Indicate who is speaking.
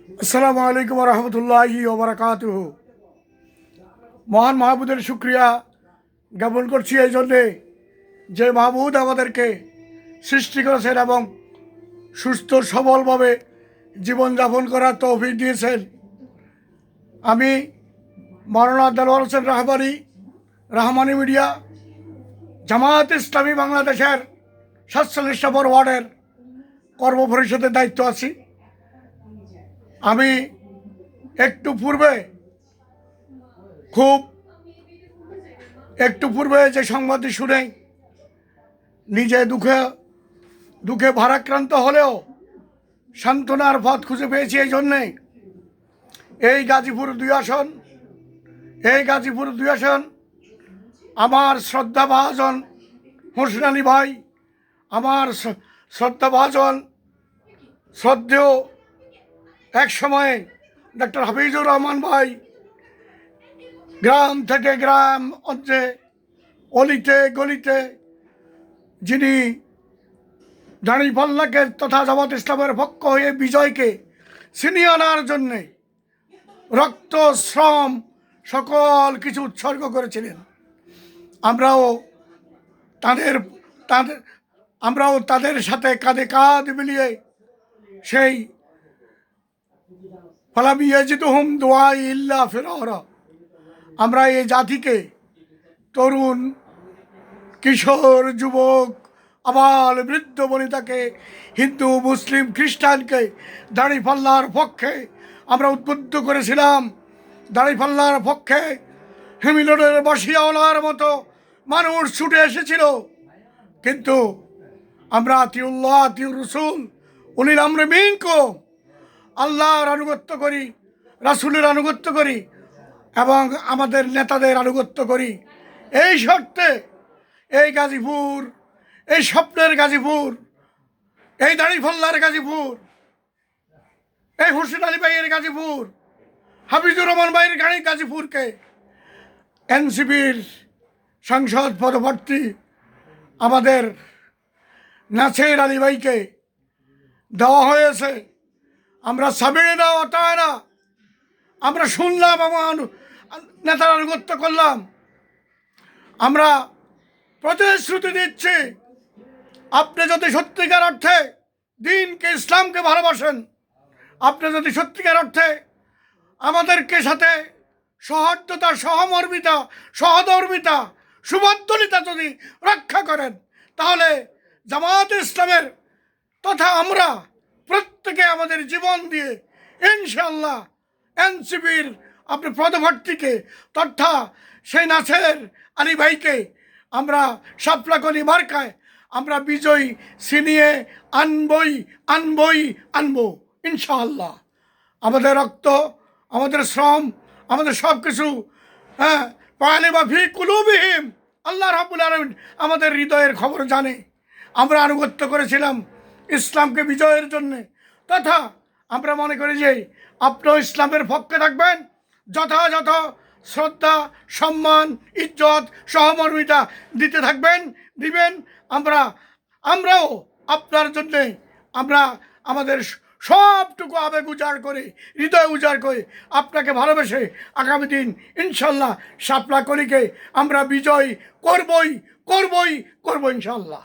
Speaker 1: আসসালামু আলাইকুম রহমতুল্লাহি ওবরাকাতুহু। মহান মাহবুদের শুক্রিয়া জ্ঞাপন করছি এই জন্যে যে মাহবুদ আমাদেরকে সৃষ্টি করেছেন এবং সুস্থ সবলভাবে জীবনযাপন করার তৌফিক দিয়েছেন। আমি মাওলানা দেলোয়ার হোসেন রাহমানি মিডিয়া জামায়াত ইসলামী বাংলাদেশের 47 নম্বর ওয়ার্ডের কর্মপরিষদের দায়িত্ব আছি। আমি একটু পূর্বে যে সংবাদটি শুনে নিজে দুঃখে ভারাক্রান্ত হলেও সান্ত্বনার পথ খুঁজে পেয়েছি। এই জন্যে এই গাজীপুর দুই আসন আমার শ্রদ্ধাভাজন হোসেন আলী ভাই, আমার শ্রদ্ধাভাজন শ্রদ্ধেয় এক সময়ে ডক্টর হাফিজুর রহমান ভাই গ্রাম থেকে গ্রাম অঞ্চলে অলিতে গলিতে যিনি দাঁড়িপাল্লাকে তথা জামাত ইসলামের পক্ষ হয়ে বিজয়কে ছিনিয়ে আনার জন্যে রক্ত শ্রম সকল কিছু উৎসর্গ করেছিলেন। আমরাও তাদের সাথে কাঁধে কাঁধ মিলিয়ে সেই ফালাম ইয়াজিদুহুম দুআই ইল্লা ফিরারা, আমরা এই জাতিকে তরুণ কিশোর যুবক আবাল বৃদ্ধ বনিতাকে হিন্দু মুসলিম খ্রিস্টানকে দাঁড়িপাল্লার পক্ষে আমরা উদ্বুদ্ধ করেছিলাম। দাঁড়িপাল্লার পক্ষে হিমিলনের বসিয়াওয়ালার মতো মানুষ ছুটে এসেছিল, কিন্তু আমরা আতিউল্লাহ আতিউর রসুল উলিল আমরি মিনকুম, আল্লাহর আনুগত্য করি, রাসূলের আনুগত্য করি এবং আমাদের নেতাদের আনুগত্য করি। এই শর্তে এই গাজীপুর, এই স্বপ্নের গাজীপুর, এই দাঁড়িপাল্লার গাজীপুর, এই হোসেন আলী ভাইয়ের গাজীপুর, হাফিজুর রহমান ভাইয়ের গাজীপুরকে এনসিপির সাংসদ পদপ্রার্থী আমাদের নাছের আলী ভাইকে দেওয়া হয়েছে। আমরা সাবিনা ওতানা, আমরা শুনলাম এবং নেতার আনুগত্য করলাম। আমরা প্রতিশ্রুতি দিচ্ছি, আপনি যদি সত্যিকার অর্থে দ্বীনকে ইসলামকে ভালোবাসেন, আপনি যদি সত্যিকার অর্থে আমাদেরকে সাথে সহৃদয়তা সহধর্মিতা সুবদ্ধতা যদি রক্ষা করেন, তাহলে জামায়াত ইসলামের তথা আমরা প্রত্যেকে আমাদের জীবন দিয়ে ইনশাআল্লাহ এনসিপির আপনি পদপ্রার্থীকে তথা সেই নাছের আলী ভাইকে আমরা শাপলাকলি মার্কায় আমরা বিজয়ী ছিনিয়ে আনবো ইনশাআল্লাহ। আমাদের রক্ত, আমাদের শ্রম, আমাদের সব কিছু পায়লে বা ফি কুলুবিহিম, আল্লাহ রাব্বুল আলামিন আমাদের হৃদয়ের খবর জানে। আমরা আনুগত্য করেছিলাম ইসলামকে বিজয়ের জন্যে, তথা আমরা মনে করি যে আপনিও ইসলামের পক্ষে থাকবেন, যথাযথ শ্রদ্ধা সম্মান ইজ্জত সহমর্মিতা দিবেন। আমরাও আপনার জন্যে আমরা আমাদের সবটুকু আবেগ উজাড় করে, হৃদয় উজাড় করে আপনাকে ভালোবেসে আগামী দিন ইনশাল্লাহ শাপলাকলিকে আমরা বিজয় করবই ইনশাল্লাহ।